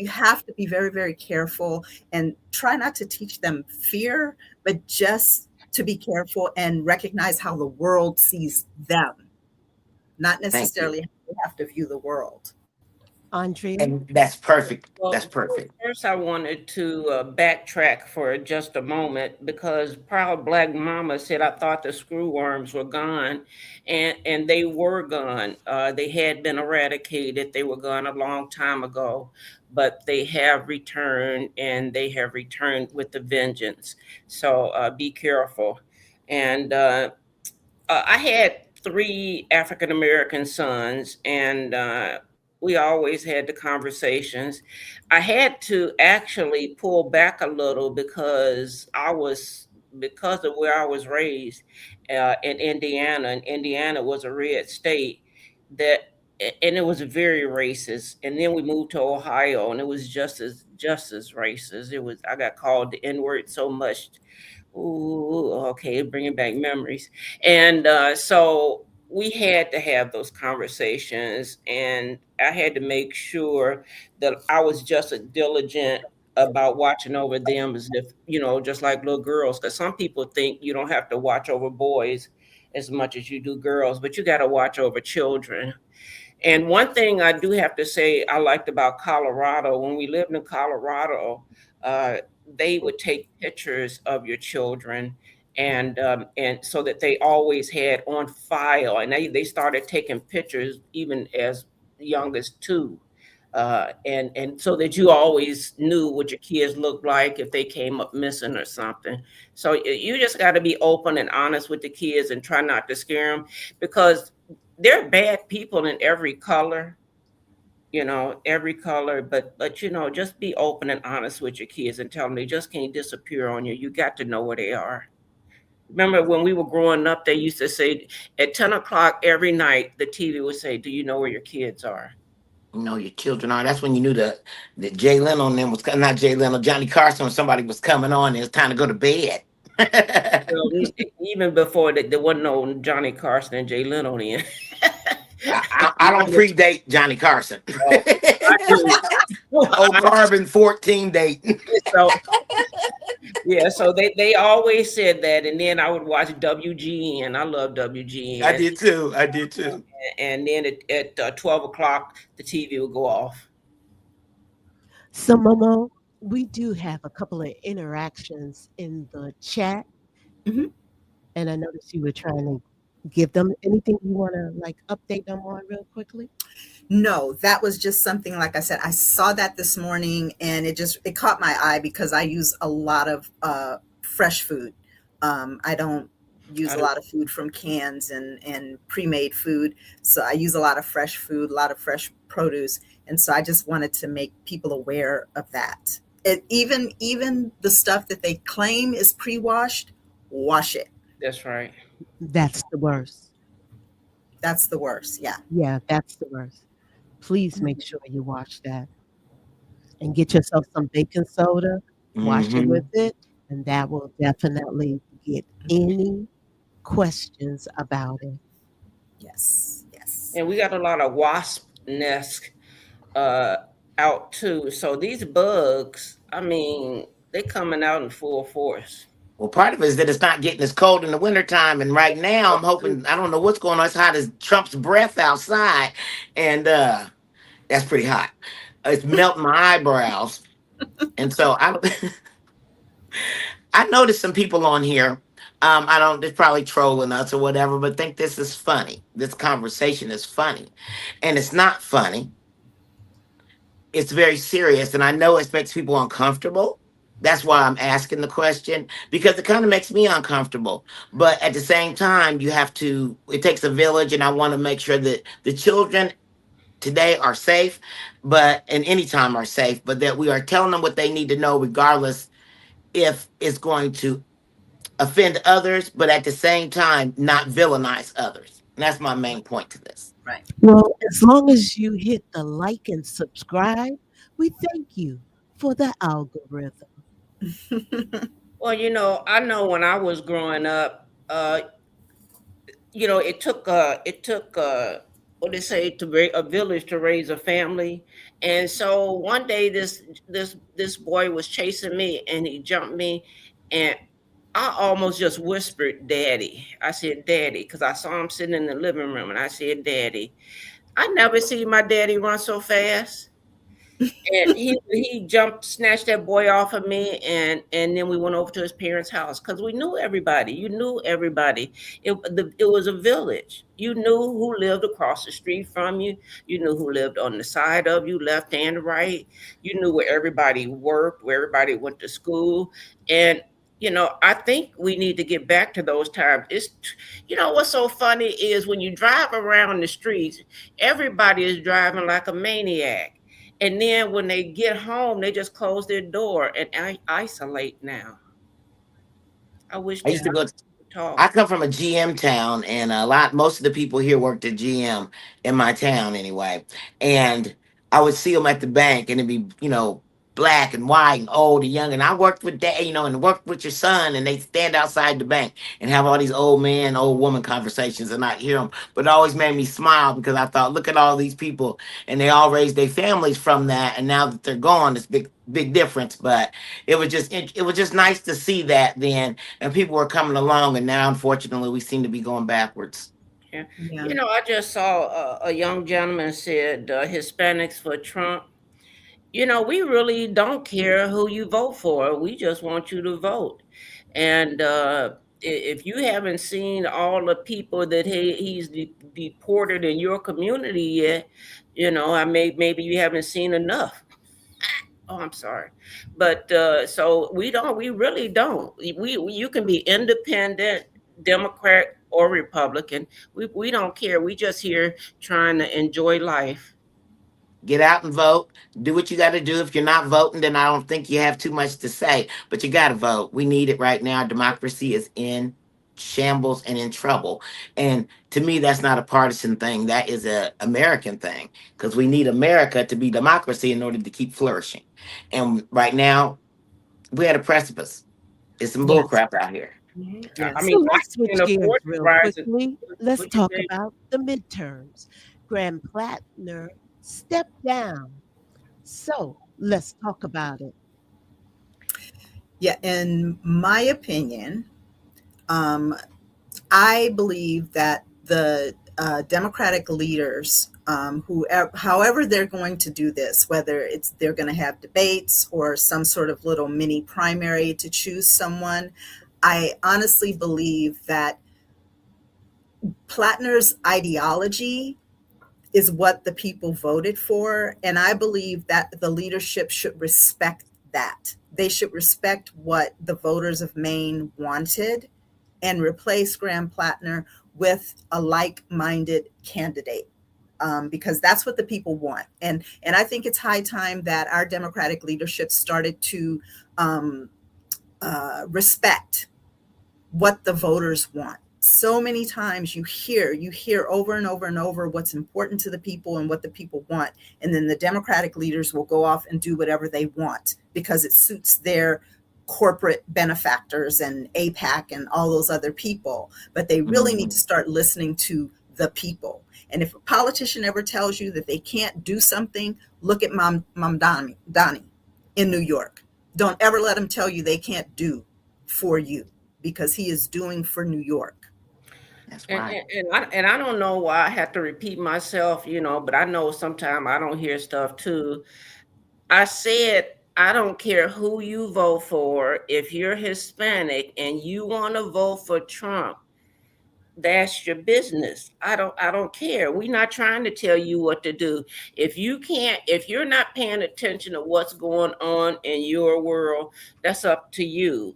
have to be very, very careful and try not to teach them fear, but just to be careful and recognize how the world sees them, not Thank you. necessarily how they have to view the world. Andrea. And that's perfect. That's Well, perfect. first I wanted to backtrack for just a moment because Proud Black Mama said I thought the screwworms were gone, and they were gone. They had been eradicated. They were gone a long time ago, but they have returned, and they have returned with a vengeance. So be careful. And I had three African American sons, and we always had the conversations. I had to actually pull back a little because of where I was raised in Indiana, and Indiana was a red state that. And it was very racist. And then we moved to Ohio, and it was just as racist. It was I got called the N word so much. Ooh, okay, bringing back memories. And so we had to have those conversations, and I had to make sure that I was just as diligent about watching over them as if, just like little girls. Because some people think you don't have to watch over boys as much as you do girls, but you got to watch over children. And one thing I do have to say I liked about Colorado, when we lived in Colorado, they would take pictures of your children, and so that they always had on file, and they started taking pictures even as young as two. And so that you always knew what your kids looked like if they came up missing or something. So you just got to be open and honest with the kids and try not to scare them, because there are bad people in every color, every color, but just be open and honest with your kids and tell them they just can't disappear on you. You got to know where they are. Remember when we were growing up, they used to say at 10 o'clock every night, the TV would say, "Do you know where your kids are?" You know your children are. That's when you knew that Jay Leno and them was not Jay Leno, Johnny Carson. When somebody was coming on, it was time to go to bed. Well, even before that, there wasn't no Johnny Carson and Jay Leno then. I don't predate Johnny Carson. I do. Oh, carbon 14 date. So yeah, so they always said that, and then I would watch WGN. I love I WGN, did too. I did too. and then at 12 o'clock the TV would go off. So, Momo, we do have a couple of interactions in the chat, Mhm. and I noticed you were trying to give them anything you want to like update them on real quickly. No, that was just something, like I said, I saw that this morning and it caught my eye because I use a lot of fresh food. I don't use I a do. lot of food from cans and pre-made food. So I use a lot of fresh food, a lot of fresh produce. And so I just wanted to make people aware of that. Even the stuff that they claim is pre-washed, wash it. That's right. That's the worst. That's the worst. Yeah. Yeah, that's the worst. Please make sure you wash that and get yourself some baking soda, wash it Hmm. with it, and that will definitely get any questions about it. Yes. Yes. And we got a lot of wasp nests uh, out too. So these bugs, I mean, they coming out in full force. Well, part of it is that it's not getting as cold in the wintertime. And right now, I'm hoping, I don't know what's going on. It's hot as Trump's breath outside. And that's pretty hot. It's melting my eyebrows. And so I noticed some people on here. I don't, they're probably trolling us or whatever, but think this is funny. This conversation is funny. And it's not funny. It's very serious. And I know it makes people uncomfortable. That's why I'm asking the question because it kind of makes me uncomfortable. But at the same time, you have to, it takes a village. And I want to make sure that the children today are safe, but and anytime are safe, but that we are telling them what they need to know, regardless if it's going to offend others, but at the same time, not villainize others. And that's my main point to this. Right. Well, as long as you hit the like and subscribe, we thank you for the algorithm. Well, I know when I was growing up, it took what they say to a village to raise a family. And so one day this boy was chasing me and he jumped me, and I almost just whispered daddy. I said daddy because I saw him sitting in the living room, and I said daddy. I never see my daddy run so fast. And he jumped, snatched that boy off of me, and then we went over to his parents' house because we knew everybody. You knew everybody. It was a village. You knew who lived across the street from you. You knew who lived on the side of you, left and right. You knew where everybody worked, where everybody went to school, and I think we need to get back to those times. What's so funny is when you drive around the streets, everybody is driving like a maniac. And then when they get home, they just close their door and isolate now. I wish I these used to go would talk. I come from a GM town, and most of the people here worked at GM in my town anyway. And I would see them at the bank, and it'd be black and white and old and young. And I worked with dad, and worked with your son, and they stand outside the bank and have all these old man, old woman conversations, and I hear them. But it always made me smile because I thought, look at all these people, and they all raised their families from that. And now that they're gone, it's big difference. But it was just nice to see that then and people were coming along, and now unfortunately we seem to be going backwards. Yeah. Yeah. I just saw a young gentleman said Hispanics for Trump. We really don't care who you vote for. We just want you to vote. And if you haven't seen all the people that he's deported in your community yet, maybe you haven't seen enough. Oh, I'm sorry, but so we really don't. You can be independent, Democrat or Republican. We don't care. We just here trying to enjoy life. Get out and vote. Do what you got to do. If you're not voting, then I don't think you have too much to say. But you got to vote. We need it right now. Democracy is in shambles and in trouble. And to me, that's not a partisan thing. That is a American thing because we need America to be democracy in order to keep flourishing. And right now, we're at a precipice. It's some bull Yes. crap out here. I So mean, I let's switch can't gears afford to real rise it. quickly. Let's What you talk say? about the midterms. Graham Plattner stepped down. So let's talk about it. Yeah, in my opinion, um, I believe that the Democratic leaders, however they're going to do this, whether it's they're going to have debates or some sort of little mini primary to choose someone, I honestly believe that Plattner's ideology is what the people voted for. And I believe that the leadership should respect that. They should respect what the voters of Maine wanted and replace Graham Plattner with a like-minded candidate. Because that's what the people want, and I think it's high time that our Democratic leadership started to respect what the voters want. So many times you hear over and over and over what's important to the people and what the people want, and then the Democratic leaders will go off and do whatever they want because it suits their corporate benefactors and APAC and all those other people. But they really need to start listening to the people. And if a politician ever tells you that they can't do something, look at Mom Donnie in New York. Don't ever let them tell you they can't do for you, because he is doing for New York. That's And, right. and I don't know why I have to repeat myself, but I know sometimes I don't hear stuff too. I said, I don't care who you vote for. If you're Hispanic and you want to vote for Trump, that's your business. I don't care. We're not trying to tell you what to do. If you're not paying attention to what's going on in your world, that's up to you.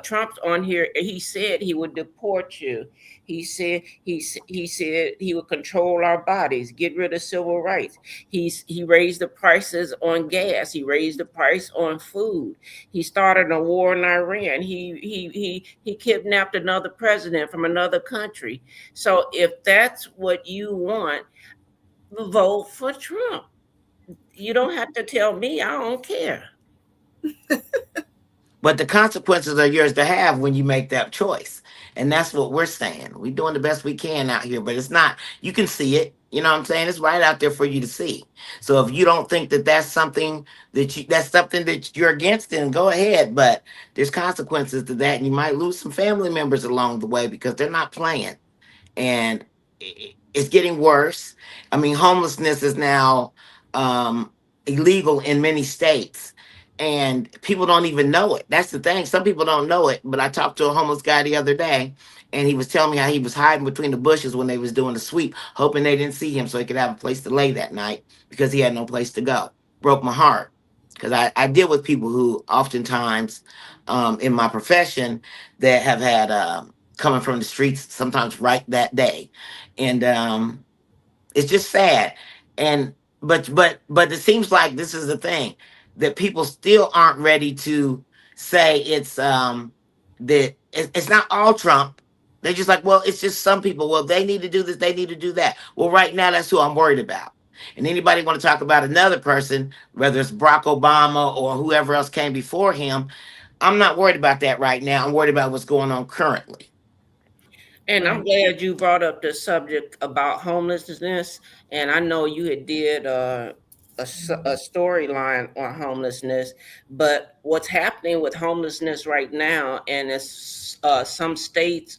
Trump's on here. He said he would deport you. He said he would control our bodies, get rid of civil rights. He raised the prices on gas. He raised the price on food. He started a war in Iran. He kidnapped another president from another country. So if that's what you want, vote for Trump. You don't have to tell me. I don't care. But the consequences are yours to have when you make that choice. And that's what we're saying. We're doing the best we can out here, but it's not, you can see it. You know what I'm saying? It's right out there for you to see. So if you don't think that that's something that you're against, then go ahead. But there's consequences to that. And you might lose some family members along the way because they're not playing. And it's getting worse. I mean, homelessness is now um, illegal in many states, and people don't even know it. That's the thing. Some people don't know it. But I talked to a homeless guy the other day, and he was telling me how he was hiding between the bushes when they was doing the sweep, hoping they didn't see him so he could have a place to lay that night because he had no place to go. Broke my heart because I deal with people who oftentimes in my profession that have had coming from the streets sometimes right that day, and it's just sad. And but it seems like this is the thing that people still aren't ready to say that it's not all Trump. They're just like, well, it's just some people. Well, they need to do this, they need to do that. Well, right now that's who I'm worried about. And anybody want to talk about another person, whether it's Barack Obama or whoever else came before him, I'm not worried about that right now. I'm worried about what's going on currently. And I'm Right. glad you brought up the subject about homelessness. And I know you had did a storyline on homelessness, but what's happening with homelessness right now, and it's some states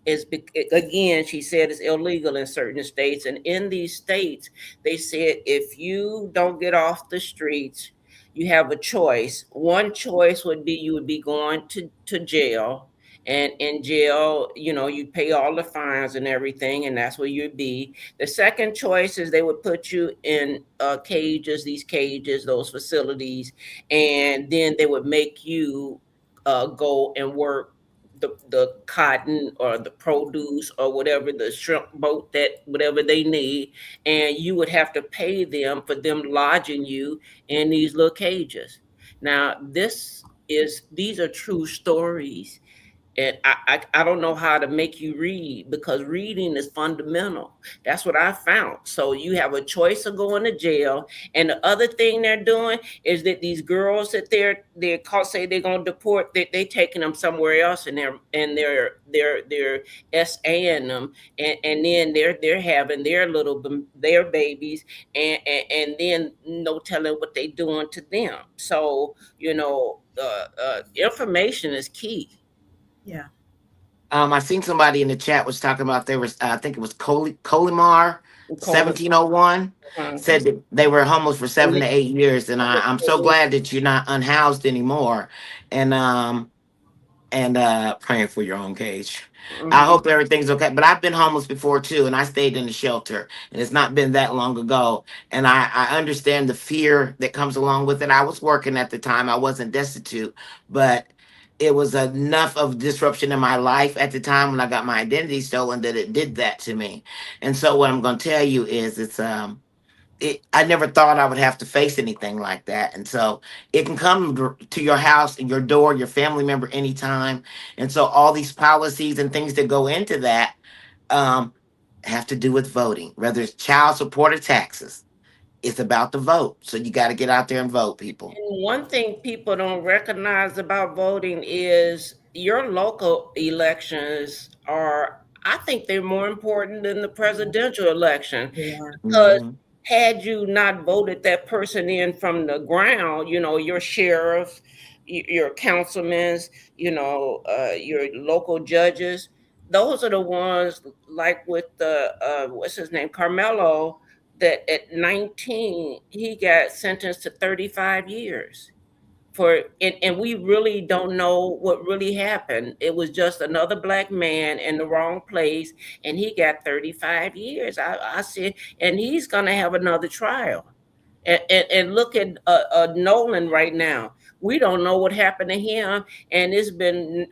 again, she said it's illegal in certain states, and in these states, they said if you don't get off the streets, you have a choice. One choice would be you would be going to jail, and in jail, you pay all the fines and everything, and that's where you'd be. The second choice is they would put you in cages, those facilities, and then they would make you go and work the cotton or the produce or whatever, the shrimp boat, that whatever they need, and you would have to pay them for them lodging you in these little cages. Now, these are true stories. And I don't know how to make you read, because reading is fundamental. That's what I found. So you have a choice of going to jail. And the other thing they're doing is that these girls that they're called, say they're gonna deport, that they taking them somewhere else, and they're SAing them, and then they're having their babies, and then no telling what they doing to them. So information is key. Yeah. I seen somebody in the chat was talking about there was I think it was Colimar Call it. 1701 uh, said that they were homeless for 7 to 8 years, and I'm so glad that you're not unhoused anymore, and praying for your own cage. I Mhm. hope everything's okay. But I've been homeless before too, and I stayed in the shelter, and it's not been that long ago. And I understand the fear that comes along with it. I was working at the time, I wasn't destitute, but it was enough of disruption in my life at the time when I got my identity stolen that it did that to me. And so what I'm gonna tell you is I never thought I would have to face anything like that. And so it can come to your house and your door, your family member anytime. And so all these policies and things that go into that um, have to do with voting, whether it's child support or taxes. It's about the vote. So you got to get out there and vote, people. And one thing people don't recognize about voting is your local elections are, I think they're more important than the presidential election. They are. Because Hmm. had you not voted that person in from the ground, your sheriff, your councilmen, your local judges, those are the ones, like with the what's his name, Carmelo, that at 19 he got sentenced to 35 years for, and we really don't know what really happened. It was just another black man in the wrong place, and he got 35 years. I said, and he's gonna have another trial. And look at Nolan right now. We don't know what happened to him, and that's been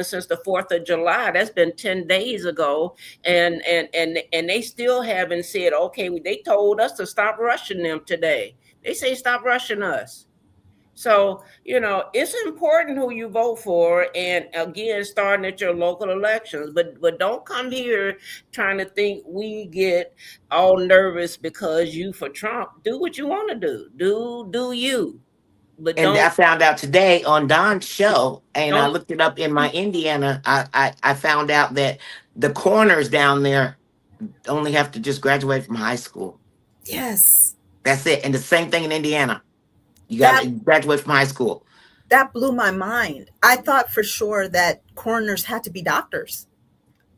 since the 4th of July. That's been 10 days ago, and they still haven't said, okay. They told us to stop rushing them today. They say stop rushing us. So, it's important who you vote for, and again, starting at your local elections. But don't come here trying to think we get all nervous because you for Trump. Do what you want to do. Do you. But And I found out today on Don's show, and I don't looked it up in my Indiana. I found out that the coroners down there only have to just graduate from high school. Yes. That's it. And the same thing in Indiana. You got That to graduate from high school. that blew my mind. I thought for sure that coroners had to be doctors.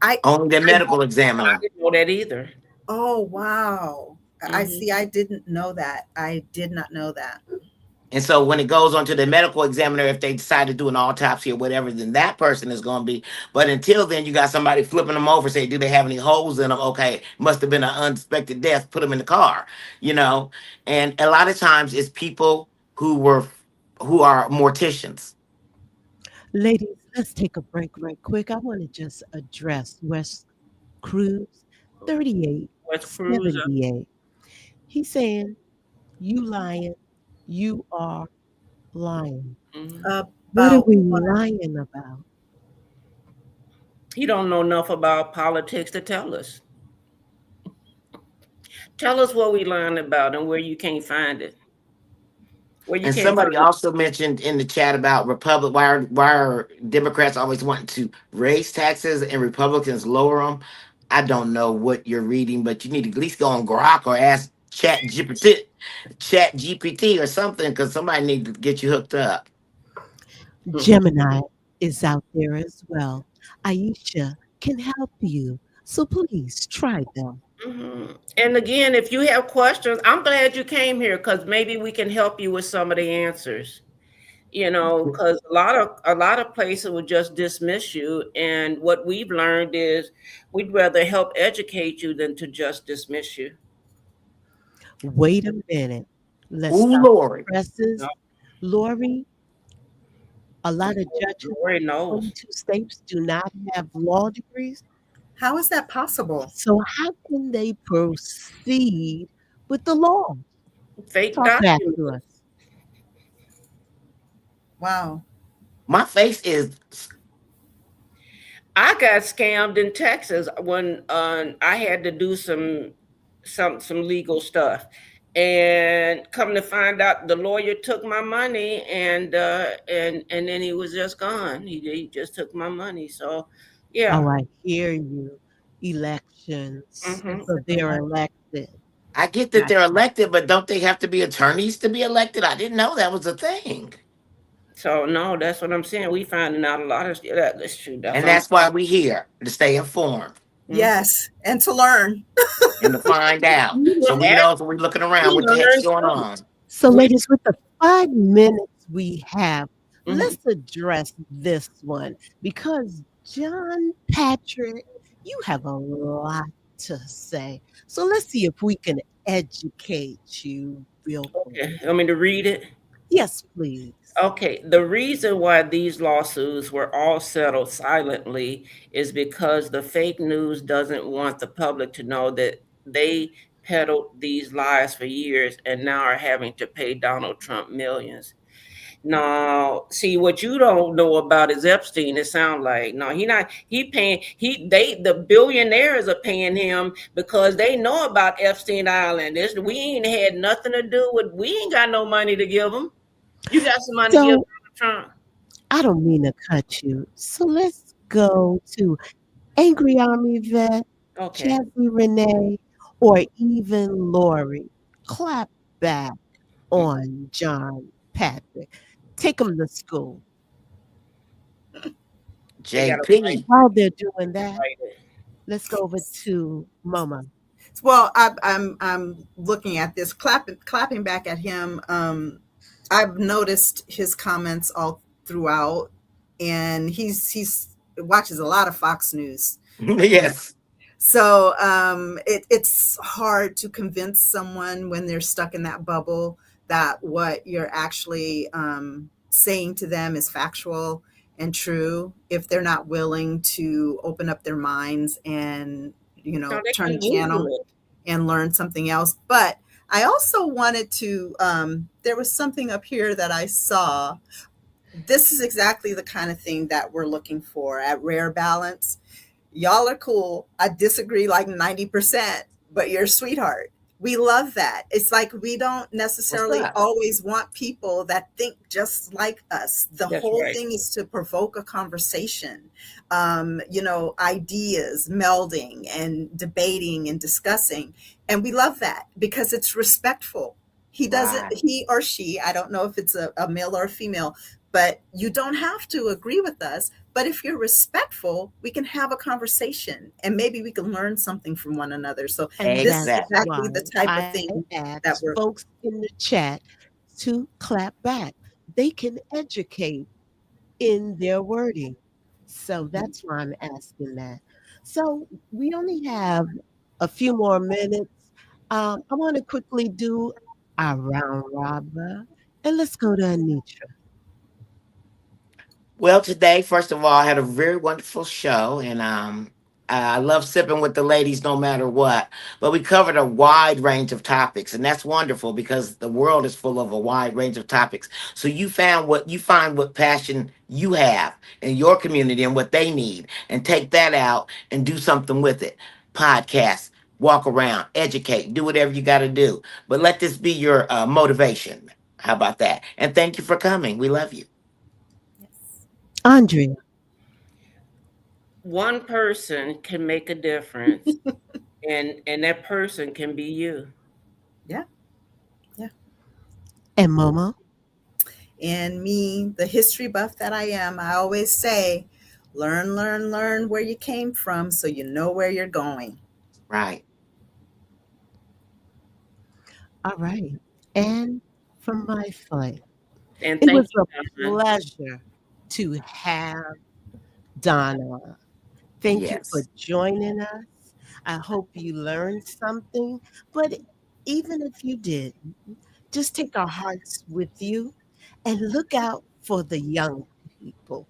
I Only the I medical I examiner. didn't know that either. Oh, wow. I Hmm. see. I didn't know that. I did not know that. And so when it goes on to the medical examiner, if they decide to do an autopsy or whatever, then that person is going to be. But until then, you got somebody flipping them over, say, do they have any holes in them? Okay, must have been an unexpected death. Put them in the car, you know. And a lot of times, it's people who are morticians. Ladies, let's take a break right quick. I want to just address West Cruz West Cruiser. 3878. He's saying, you lying, you are lying. Hmm. What are About we what? lying about? He don't know enough about politics to tell us. Tell us what we learned about and where you can't find it. Where you And can't somebody find also mentioned in the chat about why are Democrats always wanting to raise taxes and Republicans lower them? I don't know what you're reading, but you need to at least go on Grok or ask Chat GPT or something, because somebody need to get you hooked up. it. Gemini is out there as well. Aisha can help you. So please try them. And again, if you have questions, I'm glad you came here, because maybe we can help you with some of the answers. Because a lot of places would just dismiss you, and what we've learned is we'd rather help educate you than to just dismiss you. Wait a minute. Let's Ooh, stop the Lord. No, presses. Lori, a lot of judges Lori in knows. 22 states do not have law degrees. How is that possible? So how can they proceed with the law? Fake Talk back to documents. us. Wow. My face is I got scammed in Texas when I had to do some legal stuff, and come to find out, the lawyer took my money, and then he was just gone. He just took my money. So, yeah. Oh, I hear you. Elections. Hmm. So they're elected. I get that Got they're you. elected, but don't they have to be attorneys to be elected? I didn't know that was a thing. So no, that's what I'm saying. We finding out a lot of that's true. That's And what I'm. that's why we're here to stay informed Mhm. Yes, and to learn. and to find out. So we know if we're looking around We what the heck's learn going too. on. So, We. ladies, with the 5 minutes we have, Mhm. let's address this one because John Patrick, you have a lot to say. So let's see if we can educate you real quick. Okay, you want me to read it? Yes, please. Okay, the reason why these lawsuits were all settled silently is because the fake news doesn't want the public to know that they peddled these lies for years and now are having to pay Donald Trump millions. No, see what you don't know about is Epstein. It sounds like no, he paying the billionaires are paying him because they know about Epstein Island. This we ain't had nothing to do with. We ain't got no money to give them. You got some money to give So Trump. I don't mean to cut you. So let's go to Angry Army Vet, Okay. Chelsea Renee, or even Lori. Clap back on John Patrick. Take him to school. They got to JP. While they're doing that, fight it. let's go over to Mama. Well, I'm looking at this, clapping back at him. I've noticed his comments all throughout, and he's watches a lot of Fox News. Yes. So it's hard to convince someone when they're stuck in that bubble that what you're actually saying to them is factual and true if they're not willing to open up their minds and No, they turn can the channel Google it. and learn something else. But I also wanted to there was something up here that I saw. This is exactly the kind of thing that we're looking for at Rare Balance. Y'all are cool. I disagree like 90%, but you're a sweetheart. We love that. It's like we don't What's necessarily up? always want people that think just like us. The That's whole right. thing is to provoke a conversation, ideas melding and debating and discussing. And we love that because it's respectful. He doesn't, Right. he or she, I don't know if it's a male or a female, but you don't have to agree with us. But if you're respectful, we can have a conversation and maybe we can learn something from one another. So And this is that's Exactly. exactly why the type of I thing that asked we're. folks in the chat to clap back. They can educate in their wording. So that's why I'm asking that. So we only have a few more minutes. I want to quickly do our round robber. And let's go to Anitra. Well, today, first of all, I had a very wonderful show, and I love sipping with the ladies no matter what. But we covered a wide range of topics, and that's wonderful because the world is full of a wide range of topics. So you find what passion you have in your community and what they need, and take that out and do something with it. Podcast, walk around, educate, do whatever you got to do. But let this be your motivation. How about that? And thank you for coming. We love you. Yes. Andrea. One person can make a difference, and that person can be you. Yeah. Yeah. And Momo. And me, the history buff that I am, I always say, learn where you came from so you know where you're going. Right. All right. And from my flight, And it thank was you, a Donna. pleasure to have Donna. Thank you for Yes. joining us. I hope you learned something. But even if you did, just take our hearts with you and look out for the young people.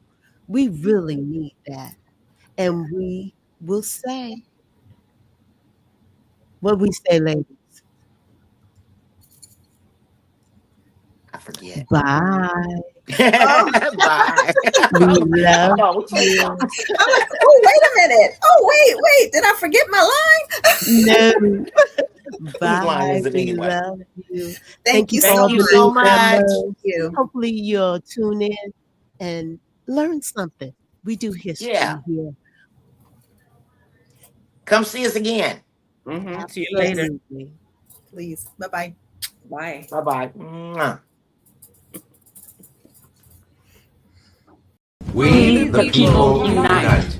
We really need that. Yeah. And we will say what we say, ladies. I forget. Bye. Bye. We love Oh, you. I'm like, oh, wait a minute. Oh, wait. Did I forget my line? No. Whose line Bye. is it We anyway? love you. Thank you Thank so you much. so much. Thank you. Hopefully you'll tune in and learn something. We do history Yeah. here. Come see us again. See you later. Absolutely. Please. Bye-bye. Bye. Bye-bye. Mwah. We the people unite.